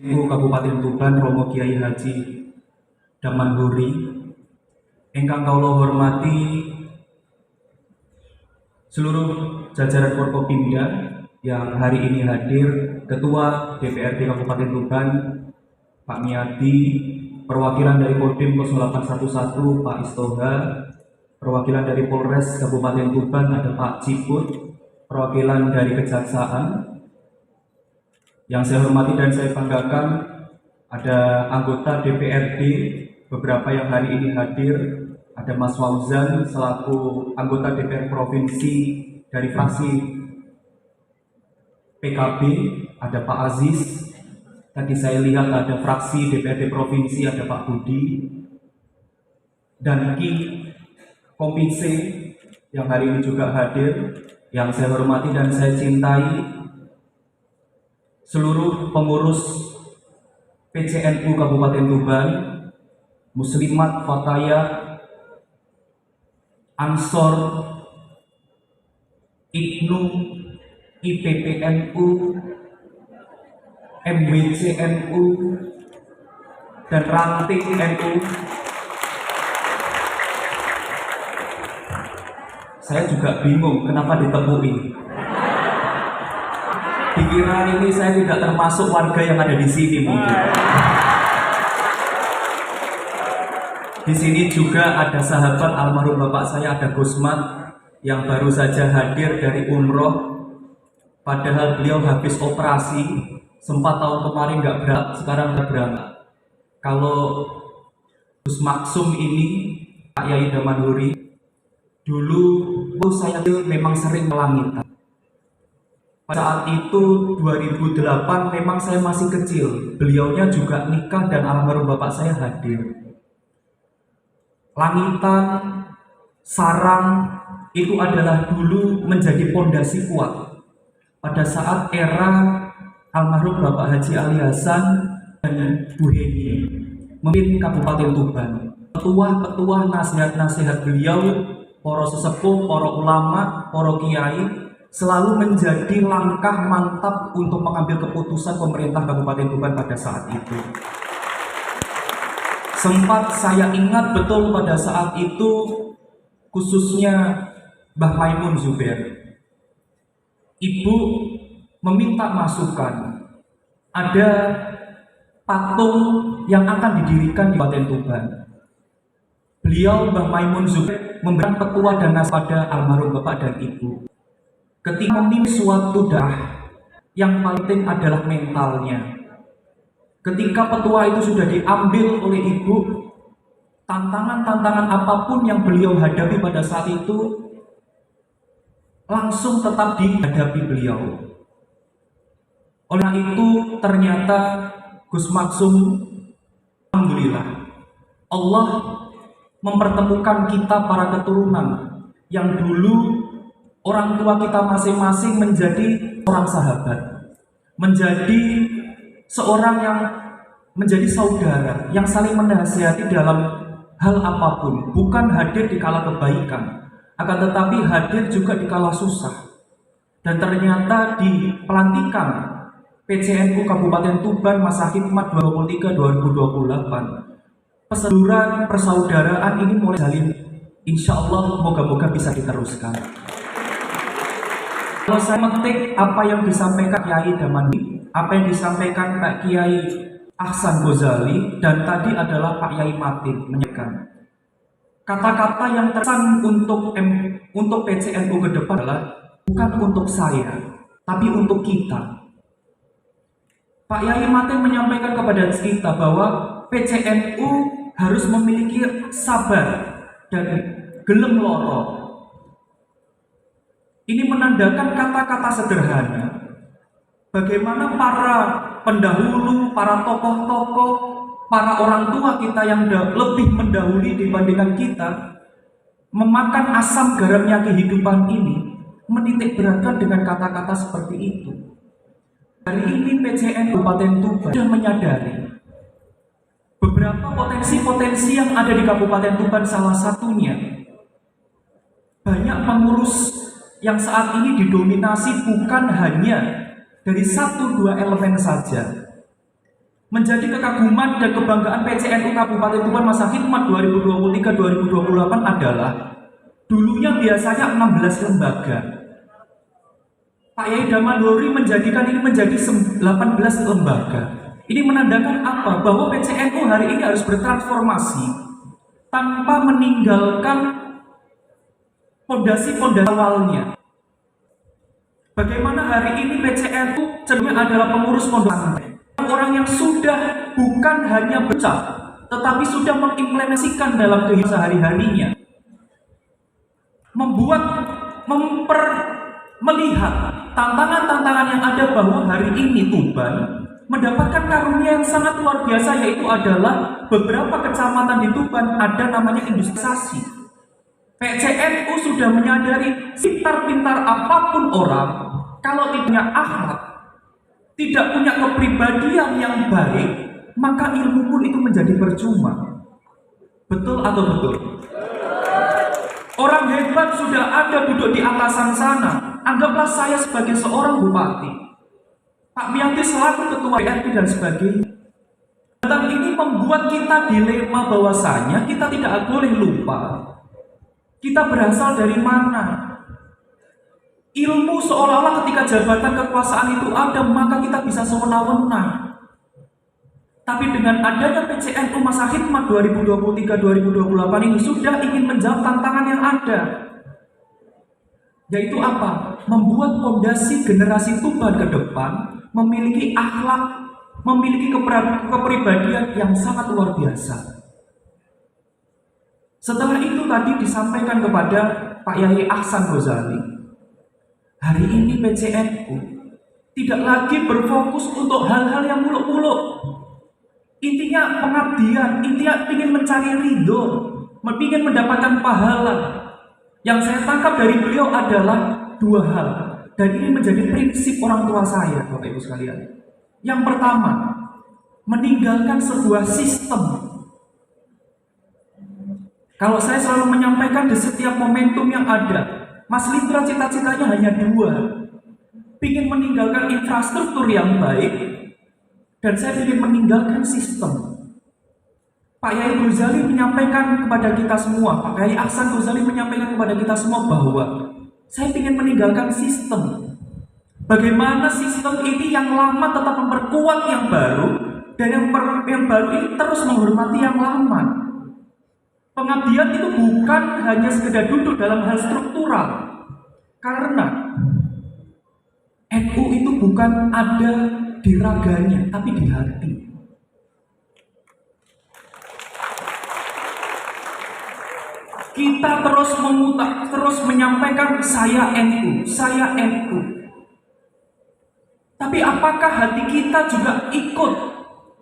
Kabupaten Tuban Romo Kiai Haji Damanduri, ingkang kawula hormati seluruh jajaran Forkopimda yang hari ini hadir, Ketua DPRD Kabupaten Tuban Pak Miati, perwakilan dari Kodim 0811 Pak Istoha, perwakilan dari Polres Kabupaten Tuban ada Pak Ciput, perwakilan dari Kejaksaan. Yang saya hormati dan saya banggakan ada anggota DPRD beberapa yang hari ini hadir, ada Mas Fauzan selaku anggota DPR Provinsi dari fraksi PKB, ada Pak Aziz, tadi saya lihat ada fraksi DPRD Provinsi, ada Pak Budi, dan Ki Komisi yang hari ini juga hadir, yang saya hormati dan saya cintai, seluruh pengurus PCNU Kabupaten Tuban, Muslimat, Fatayat, Ansor, IPNU, IPPNU, MWCNU, dan Ranting NU. Saya juga bingung kenapa ditepui. Dikira ini saya tidak termasuk warga yang ada di sini mungkin. Di sini juga ada sahabat almarhum bapak saya, ada Gusmat yang baru saja hadir dari umroh. Padahal beliau habis operasi, sempat tahun kemarin nggak berangkat, sekarang udah berangkat. Kalau Gus Maksum ini, Pak Yai Damanduri, dulu saya memang sering melangitan. Saat itu 2008 memang saya masih kecil, beliaunya juga nikah dan almarhum bapak saya hadir. Langitan, sarang itu adalah dulu menjadi pondasi kuat pada saat era almarhum Bapak Haji Ali Hasan dan Bu Heni memimpin Kabupaten Tuban. Petua-petua nasihat-nasihat beliau, para sesepuh, para ulama, para kiai selalu menjadi langkah mantap untuk mengambil keputusan pemerintah Kabupaten Tuban pada saat itu. Sempat saya ingat betul pada saat itu, khususnya Mbah Maimun Zubair, Ibu meminta masukan. Ada patung yang akan didirikan di Kabupaten Tuban. Beliau Mbah Maimun Zubair memberikan petua dan nasihat pada almarhum bapak dan ibu. Ketika memimpin suatu daerah, yang penting adalah mentalnya. Ketika petua itu sudah diambil oleh ibu, tantangan-tantangan apapun yang beliau hadapi pada saat itu langsung tetap dihadapi beliau. Oleh itu ternyata Gus Maksum, alhamdulillah, Allah mempertemukan kita para keturunan yang dulu orang tua kita masing-masing menjadi orang sahabat, menjadi seorang yang menjadi saudara, yang saling menasihati dalam hal apapun, bukan hadir di kala kebaikan, akan tetapi hadir juga di kala susah. Dan ternyata di pelantikan PCNU Kabupaten Tuban masa hikmat 2023-2028, persaudaraan persaudaraan ini mulai jalin, insya Allah moga-moga bisa diteruskan. Kalau saya metik apa yang disampaikan Kiai Damanduri, apa yang disampaikan Pak Kiai Ahsan Ghazali, dan tadi adalah Pak Yai Matin menyampaikan kata-kata yang terkesan untuk PCNU ke depan adalah bukan untuk saya, tapi untuk kita. Pak Yai Matin menyampaikan kepada kita bahwa PCNU harus memiliki sabar dan gelem loro. Ini menandakan kata-kata sederhana. Bagaimana para pendahulu, para tokoh-tokoh, para orang tua kita yang lebih mendahului dibandingkan kita memakan asam garamnya kehidupan ini, menitik beratkan dengan kata-kata seperti itu. Hari ini PCN Kabupaten Tuban sudah menyadari beberapa potensi-potensi yang ada di Kabupaten Tuban, salah satunya banyak pengurus yang saat ini didominasi bukan hanya dari 1-2 elemen saja, menjadi kekaguman dan kebanggaan PCNU Kabupaten Tuban masa khidmat 2023-2028 adalah dulunya biasanya 16 lembaga. Pak Yai Damanhuri menjadikan ini menjadi 18 lembaga. Ini menandakan apa? Bahwa PCNU hari ini harus bertransformasi tanpa meninggalkan fondasi-fondasi awalnya. Bagaimana hari ini PCNU cenderungnya adalah pengurus pondok pesantren. Orang yang sudah bukan hanya baca, tetapi sudah mengimplementasikan dalam kehidupan sehari-harinya. Melihat tantangan-tantangan yang ada bahwa hari ini Tuban mendapatkan karunia yang sangat luar biasa, yaitu adalah beberapa kecamatan di Tuban ada namanya industrialisasi. PCNU sudah menyadari pintar-pintar apapun orang, kalau tidak punya akhlak, tidak punya kepribadian yang baik, maka ilmu pun itu menjadi percuma. Betul atau betul? Orang hebat sudah ada duduk di atasan sana. Anggaplah saya sebagai seorang bupati, Pak Mianti selaku ketua RT dan sebagainya. Tentang ini membuat kita dilema bahwasanya kita tidak boleh lupa kita berasal dari mana. Ilmu seolah-olah ketika jabatan kekuasaan itu ada, maka kita bisa sewenang-wenang. Tapi dengan adanya PCNU masa khidmat 2023-2028 ini sudah ingin menjawab tantangan yang ada. Yaitu apa? Membuat fondasi generasi Tuban ke depan memiliki akhlak, memiliki kepribadian yang sangat luar biasa. Setelah itu tadi disampaikan kepada Pak Yai Ahsan Ghazali, hari ini PCNU tidak lagi berfokus untuk hal-hal yang muluk-muluk. Intinya pengabdian, intinya ingin mencari ridho, ingin mendapatkan pahala. Yang saya tangkap dari beliau adalah dua hal, dan ini menjadi prinsip orang tua saya, Bapak Ibu sekalian. Yang pertama, meninggalkan sebuah sistem. Kalau saya selalu menyampaikan di setiap momentum yang ada, Mas Lindra cita-citanya hanya dua, ingin meninggalkan infrastruktur yang baik, dan saya ingin meninggalkan sistem. Pak Yai Ghazali menyampaikan kepada kita semua, Pak Yai Ahsan Ghazali menyampaikan kepada kita semua bahwa saya ingin meninggalkan sistem. Bagaimana sistem ini yang lama tetap memperkuat yang baru, dan yang baru ini terus menghormati yang lama. Pengabdian itu bukan hanya sekedar duduk dalam hal struktural, karena NU itu bukan ada di raganya, tapi di hati. Kita terus menyampaikan saya NU, saya NU. Tapi apakah hati kita juga ikut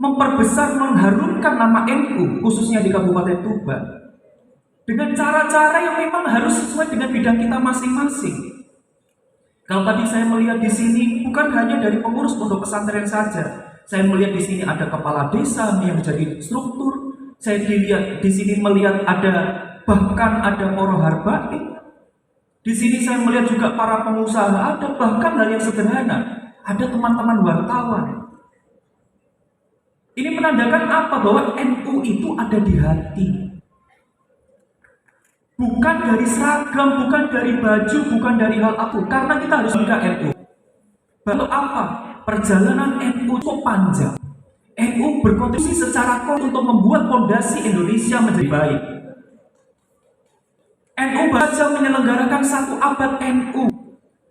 memperbesar, mengharumkan nama NU, khususnya di Kabupaten Tuban, dengan cara-cara yang memang harus sesuai dengan bidang kita masing-masing? Kalau tadi saya melihat di sini bukan hanya dari pengurus pondok pesantren saja, saya melihat di sini ada kepala desa yang menjadi struktur. Saya dilihat di sini melihat bahkan ada poro harbain. Di sini saya melihat juga para pengusaha, ada bahkan hal yang sederhana, ada teman-teman wartawan. Ini menandakan apa? Bahwa NU itu ada di hati. Bukan dari seragam, bukan dari baju, bukan dari hal apa. Karena kita harus juga NU. Lalu apa? Perjalanan NU cukup panjang. NU berkontribusi secara untuk membuat fondasi Indonesia menjadi baik. NU saja menyelenggarakan 1 abad NU.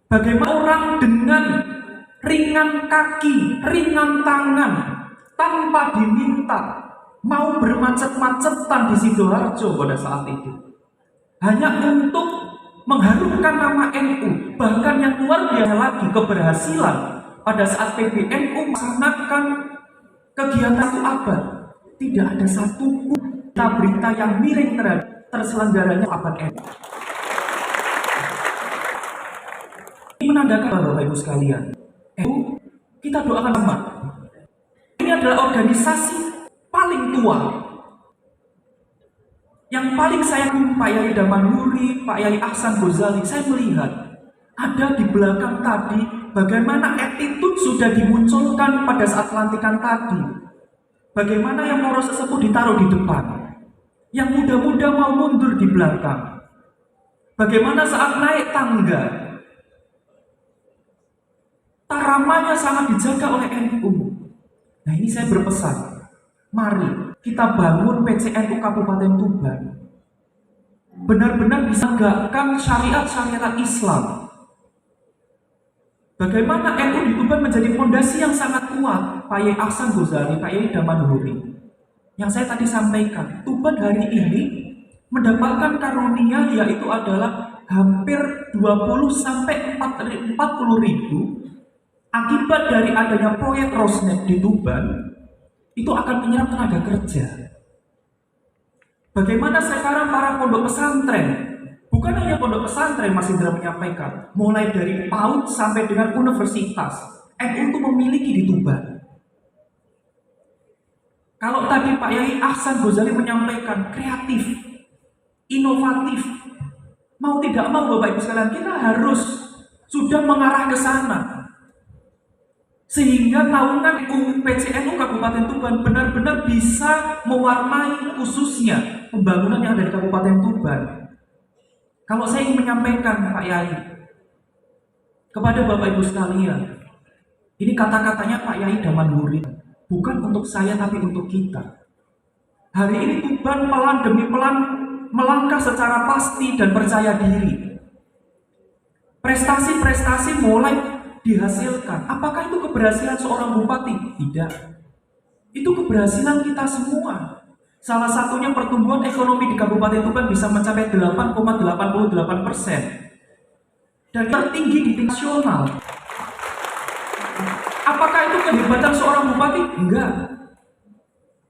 Bagaimana orang dengan ringan kaki, ringan tangan, tanpa diminta, mau bermacet-macetan di Sidoarjo pada saat itu, hanya untuk mengharumkan nama NU. Bahkan yang luar biasa lagi, keberhasilan pada saat PBNU melaksanakan kegiatan 1 abad, tidak ada satu berita yang miring terselenggaranya abad NU. Ini menandakan Bapak Ibu sekalian, NU kita doakan sama. Ini adalah organisasi paling tua. Yang paling saya Pak Yai Damanhuri, Pak Yai Ahsan Ghazali, saya melihat ada di belakang tadi bagaimana attitude sudah dimunculkan pada saat pelantikan tadi. Bagaimana yang poros sesepuh ditaruh di depan, yang muda-muda mau mundur di belakang. Bagaimana saat naik tangga, taramanya sangat dijaga oleh NU. Nah, ini saya berpesan, mari kita bangun PCNU Kabupaten Tuban benar-benar bisa menegakkan syariat-syariat Islam. Bagaimana NU di Tuban menjadi fondasi yang sangat kuat. Pak Yai Ahsan Gozali, Pak Yai Damanhuri, yang saya tadi sampaikan, Tuban hari ini mendapatkan karunia yaitu adalah hampir 20 sampai 40 ribu akibat dari adanya proyek Rosnet di Tuban. Itu akan menyerap tenaga kerja. Bagaimana sekarang para pondok pesantren, bukan hanya pondok pesantren, Mas Indra menyampaikan, mulai dari PAUD sampai dengan universitas, NU itu memiliki di Tuban. Kalau tadi Pak Yai Ahsan Gozali menyampaikan kreatif, inovatif, mau tidak mau Bapak Ibu sekalian, kita harus sudah mengarah ke sana. Sehingga tahunan PCNU Kabupaten Tuban benar-benar bisa mewarnai khususnya pembangunan yang ada di Kabupaten Tuban. Kalau saya ingin menyampaikan Pak Yai kepada Bapak Ibu sekalian, ini kata-katanya Pak Yai Damanhuri, bukan untuk saya tapi untuk kita. Hari ini Tuban pelan demi pelan melangkah secara pasti dan percaya diri. Prestasi-prestasi mulai dihasilkan. Apakah itu keberhasilan seorang bupati? Tidak. Itu keberhasilan kita semua. Salah satunya pertumbuhan ekonomi di Kabupaten Tuban bisa mencapai 8,88%. Dan tertinggi di tingkat nasional. Apakah itu kehebatan seorang bupati? Enggak.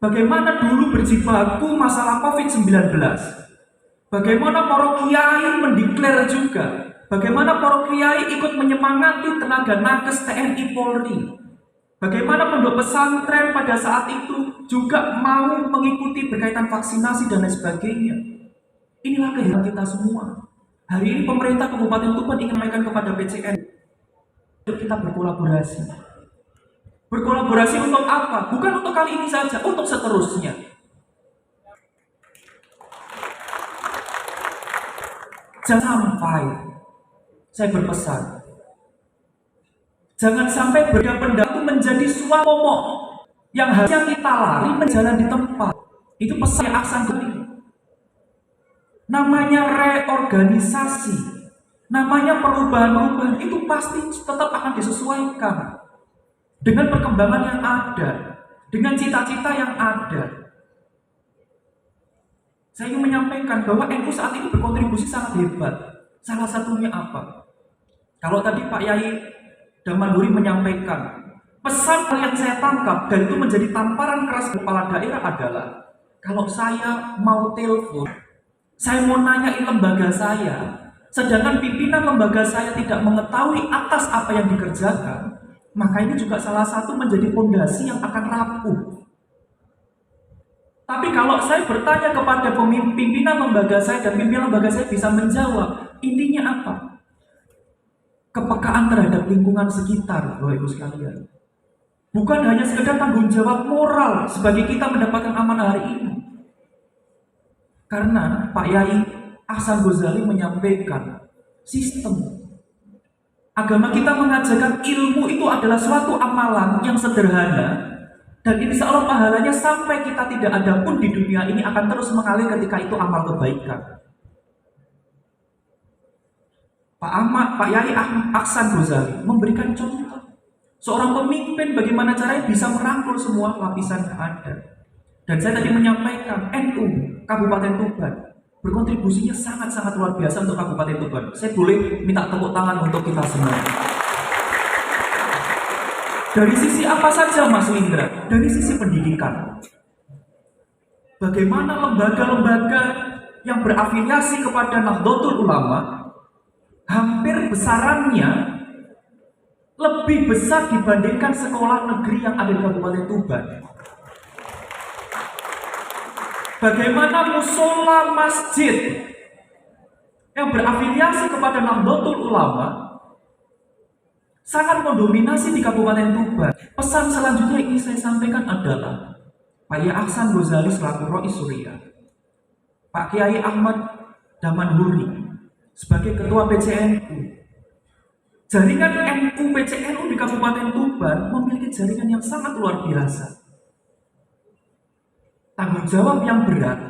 Bagaimana dulu berjibaku masalah COVID-19? Bagaimana para kiai mendeklar juga? Bagaimana para kiai ikut menyemangati tenaga nakes TNI Polri? Bagaimana pondok pesantren pada saat itu juga mau mengikuti berkaitan vaksinasi dan lain sebagainya? Inilah kehebatan kita semua. Hari ini pemerintah Kabupaten Tuban ingin menyampaikan kepada PCN, untuk kita berkolaborasi. Berkolaborasi untuk apa? Bukan untuk kali ini saja, untuk seterusnya. Jangan sampai, saya berpesan, jangan sampai benda-benda itu menjadi suatu momok yang harusnya kita lari menjalan di tempat. Itu pesan Ahsan Gozali. Namanya reorganisasi, namanya perubahan-perubahan itu pasti tetap akan disesuaikan dengan perkembangan yang ada, dengan cita-cita yang ada. Saya ingin menyampaikan bahwa NU saat ini berkontribusi sangat hebat. Salah satunya apa? Kalau tadi Pak Yai Damanhuri menyampaikan, pesan yang saya tangkap dan itu menjadi tamparan keras kepala daerah adalah, kalau saya mau telepon, saya mau nanyain lembaga saya, sedangkan pimpinan lembaga saya tidak mengetahui atas apa yang dikerjakan, maka ini juga salah satu menjadi fondasi yang akan rapuh. Tapi kalau saya bertanya kepada pimpinan lembaga saya dan pimpinan lembaga saya bisa menjawab, intinya apa? Kepekaan terhadap lingkungan sekitar, Bapak Ibu sekalian. Bukan hanya sekedar tanggung jawab moral sebagai kita mendapatkan amanah hari ini. Karena Pak Yai Ahsan Gozali menyampaikan sistem agama kita mengajarkan ilmu itu adalah suatu amalan yang sederhana dan insya Allah pahalanya sampai kita tidak ada pun di dunia ini akan terus mengalir ketika itu amal kebaikan. Pak Yai Ahsan Gozali memberikan contoh seorang pemimpin bagaimana caranya bisa merangkul semua lapisan yang ada. Dan saya tadi menyampaikan NU Kabupaten Tuban berkontribusinya sangat-sangat luar biasa untuk Kabupaten Tuban. Saya boleh minta tepuk tangan untuk kita semua. Dari sisi apa saja Mas Indra? Dari sisi pendidikan. Bagaimana lembaga-lembaga yang berafiliasi kepada Nahdlatul Ulama hampir besarannya lebih besar dibandingkan sekolah negeri yang ada di Kabupaten Tuban. Bagaimana musola masjid yang berafiliasi kepada Nahdlatul Ulama sangat mendominasi di Kabupaten Tuban. Pesan selanjutnya yang ingin saya sampaikan adalah Pak Yai Ahsan Gozali selaku Rois Surya, Pak Kiai Ahmad Damanhuri sebagai Ketua PCNU. Jaringan NU PCNU di Kabupaten Tuban memiliki jaringan yang sangat luar biasa. Tanggung jawab yang berat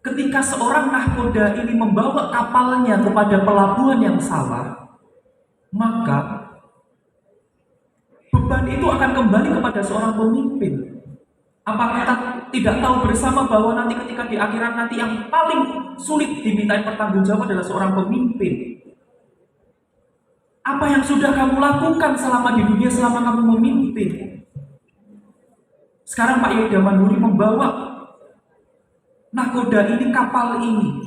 ketika seorang nahkoda ini membawa kapalnya kepada pelabuhan yang salah, maka beban itu akan kembali kepada seorang pemimpin. Apa kita tidak tahu bersama bahwa nanti ketika di akhirat nanti yang paling sulit dimintai pertanggungjawaban adalah seorang pemimpin? Apa yang sudah kamu lakukan selama di dunia selama kamu memimpin? Sekarang Pak Yai Damanhuri membawa nahkoda ini, kapal ini.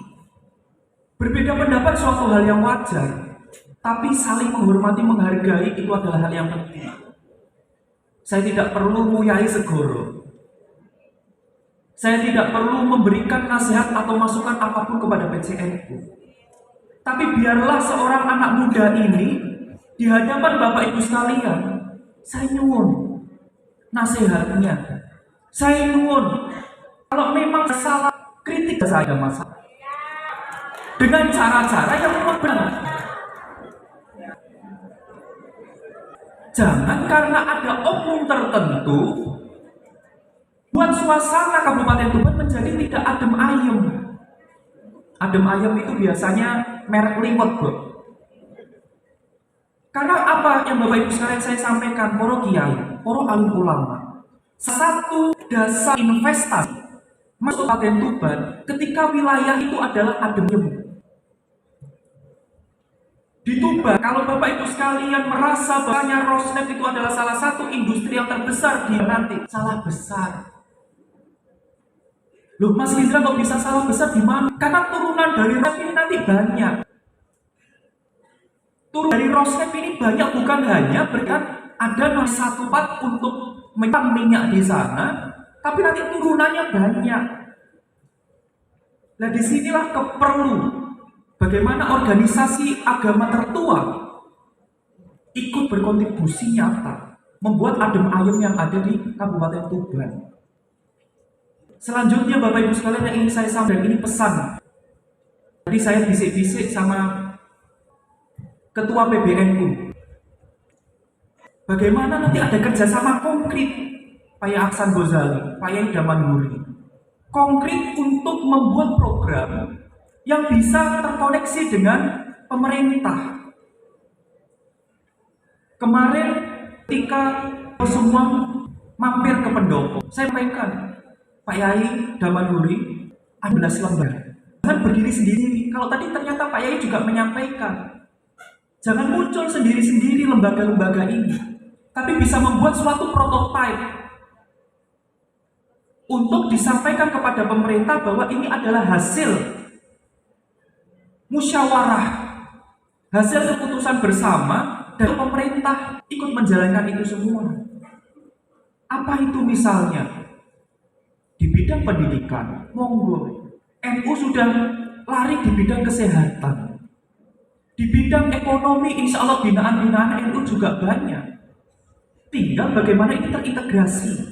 Berbeda pendapat suatu hal yang wajar, tapi saling menghormati, menghargai itu adalah hal yang penting. Saya tidak perlu nguyai segoro. Saya tidak perlu memberikan nasihat atau masukan apapun kepada PCNU. Tapi biarlah seorang anak muda ini di hadapan Bapak Ibu sekalian, saya nyuwun nasihatnya. Saya nyuwun kalau memang salah, kritik saya masalah dengan cara-cara yang benar. Jangan karena ada oknum tertentu buat suasana Kabupaten Tuban menjadi tidak adem ayem. Adem ayem itu biasanya merek liwet, Bro. Karena apa yang Bapak Ibu sekalian saya sampaikan, para kiai, para alim ulama, satu dasar investasi masuk Kabupaten Tuban ketika wilayah itu adalah adem ayem. Di Tuban, kalau Bapak Ibu sekalian merasa bahwa Rosneft itu adalah salah satu industri yang terbesar di nanti, salah besar. Loh, Mas Lindra kok bisa salah besar di mana? Karena turunan dari Rosneft ini nanti banyak. Turun dari Rosneft ini banyak, bukan hanya berkat ada satu part untuk menyimpan minyak di sana, tapi nanti turunannya banyak. Nah, disinilah perlu bagaimana organisasi agama tertua ikut berkontribusi nyata membuat adem ayem yang ada di Kabupaten Tuban. Selanjutnya Bapak Ibu sekalian yang ingin saya sampaikan, ini pesan. Tadi saya bisik-bisik sama Ketua PBNU. Bagaimana nanti ada kerjasama konkret Pak Yai Ahsan Gozali, Pak Yai Damanhuri, konkret untuk membuat program yang bisa terkoneksi dengan pemerintah. Kemarin ketika semua mampir ke pendopo, saya sampaikan, Pak Yai Damanhuri, 11 lembar. Jangan berdiri sendiri. Kalau tadi ternyata Pak Yai juga menyampaikan, jangan muncul sendiri-sendiri lembaga-lembaga ini, tapi bisa membuat suatu prototipe untuk disampaikan kepada pemerintah bahwa ini adalah hasil musyawarah, hasil keputusan bersama, dan pemerintah ikut menjalankan itu semua. Apa itu misalnya? Di bidang pendidikan, monggo. NU sudah lari di bidang kesehatan. Di bidang ekonomi, insya Allah binaan-binaan NU juga banyak. Tinggal bagaimana ini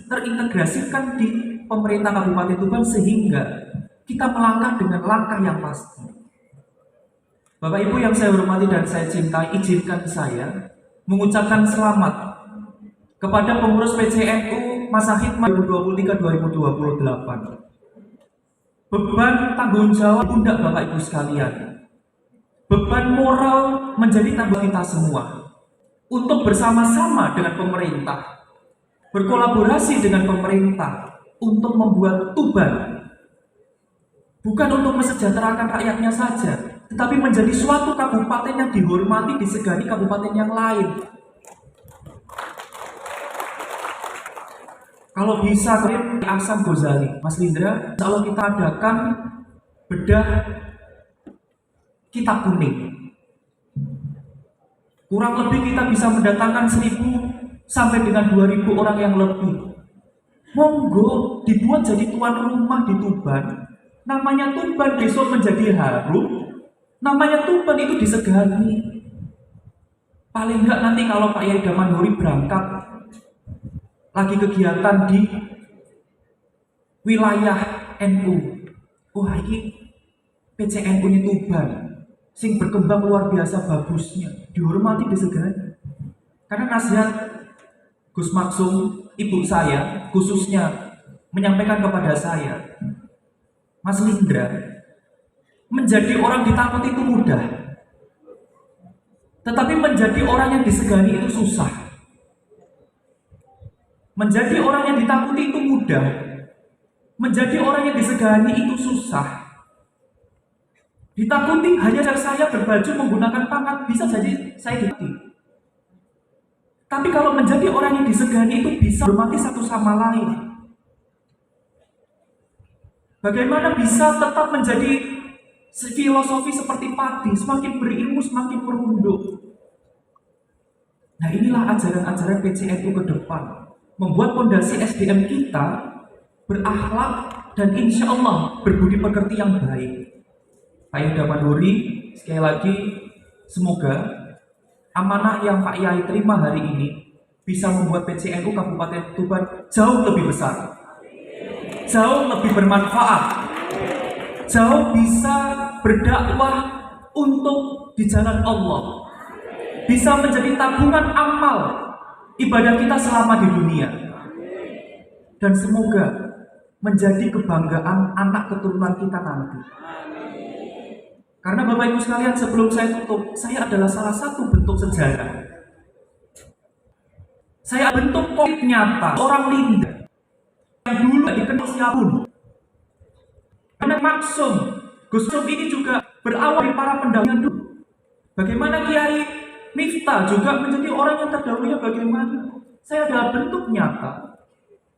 terintegrasikan di pemerintah Kabupaten Tuban sehingga kita melangkah dengan langkah yang pasti. Bapak Ibu yang saya hormati dan saya cintai, izinkan saya mengucapkan selamat kepada pengurus PCNU masa khidmat 2023-2028. Beban tanggung jawab pundak Bapak Ibu sekalian, beban moral menjadi tanggung kita semua untuk bersama-sama dengan pemerintah, berkolaborasi dengan pemerintah untuk membuat Tuban bukan untuk mesejahterakan rakyatnya saja, tetapi menjadi suatu kabupaten yang dihormati, disegani kabupaten yang lain. Kalau bisa, Ahsan Gozali, Mas Lindra, kalau kita adakan bedah kitab kuning, kurang lebih kita bisa mendatangkan 1.000 sampai dengan 2.000 orang yang lebih. Monggo dibuat jadi tuan rumah di Tuban. Namanya Tuban besok menjadi harum. Namanya Tuban itu disegani. Paling enggak nanti kalau Pak Yai Damanhuri berangkat lagi kegiatan di wilayah NU. Wah, ini PCNU ini Tuban sing berkembang luar biasa bagusnya, dihormati disegani. Karena nasihat Gus Maksum, ibu saya khususnya menyampaikan kepada saya, Mas Lindra, menjadi orang ditakuti itu mudah, tetapi menjadi orang yang disegani itu susah. Menjadi orang yang ditakuti itu mudah, menjadi orang yang disegani itu susah. Ditakuti hanya saya berbaju menggunakan pangkat, bisa jadi saya ditakuti. Tapi kalau menjadi orang yang disegani itu bisa hormati satu sama lain. Bagaimana bisa tetap menjadi filosofi seperti padi, semakin berilmu semakin merunduk. Nah, inilah ajaran-ajaran PCNU ke depan, membuat fondasi SDM kita berakhlak dan insya Allah berbudi pekerti yang baik. Pak Yuda Manduri, sekali lagi semoga amanah yang Pak Yai terima hari ini bisa membuat PCNU Kabupaten Tuban jauh lebih besar, jauh lebih bermanfaat, jauh bisa berdakwah untuk di jalan Allah, bisa menjadi tabungan amal ibadah kita selama di dunia, dan semoga menjadi kebanggaan anak keturunan kita nanti. Karena Bapak Ibu sekalian, sebelum saya tutup, saya adalah salah satu bentuk sejarah. Saya bentuk konkret nyata orang Lindra yang dulu tidak dikenal siapapun. Karena Maksum, Gus Maksum ini juga berawal dari para pendahulunya dulu. Bagaimana Kiai Miftah juga menjadi orang yang terdahulunya bagaimana. Saya adalah bentuk nyata.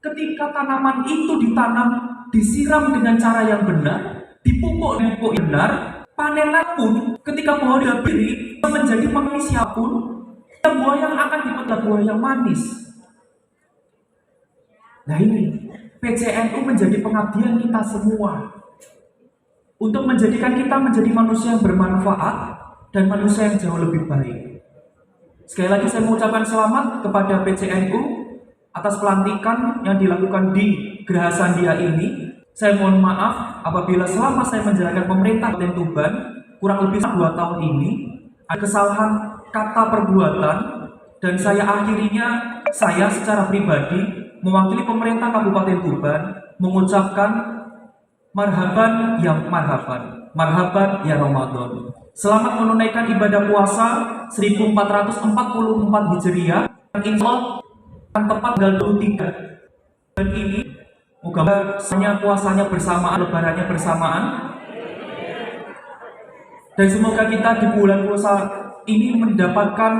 Ketika tanaman itu ditanam, disiram dengan cara yang benar, dipupuk dengan pupuk yang benar, panenan pun ketika pohon berdiri menjadi manis siapapun, buah yang akan dipetik buah yang manis. Nah, ini PCNU menjadi pengabdian kita semua untuk menjadikan kita menjadi manusia yang bermanfaat dan manusia yang jauh lebih baik. Sekali lagi saya mengucapkan selamat kepada PCNU atas pelantikan yang dilakukan di Geraha Sandia ini. Saya mohon maaf apabila selama saya menjalankan pemerintah Kabupaten Tuban kurang lebih 2 tahun ini ada kesalahan kata perbuatan, dan saya akhirnya saya secara pribadi mewakili pemerintah Kabupaten Tuban mengucapkan marhaban ya marhaban, marhaban ya Ramadan. Selamat menunaikan ibadah puasa 1444 Hijriah yang insya Allah akan tepat tanggal 23 dan ini. Moga puasanya bersamaan, lebarannya bersamaan, dan semoga kita di bulan puasa ini mendapatkan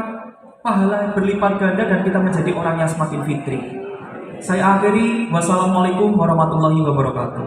pahala berlipat ganda dan kita menjadi orang yang semakin fitri. Saya akhiri, wassalamualaikum warahmatullahi wabarakatuh.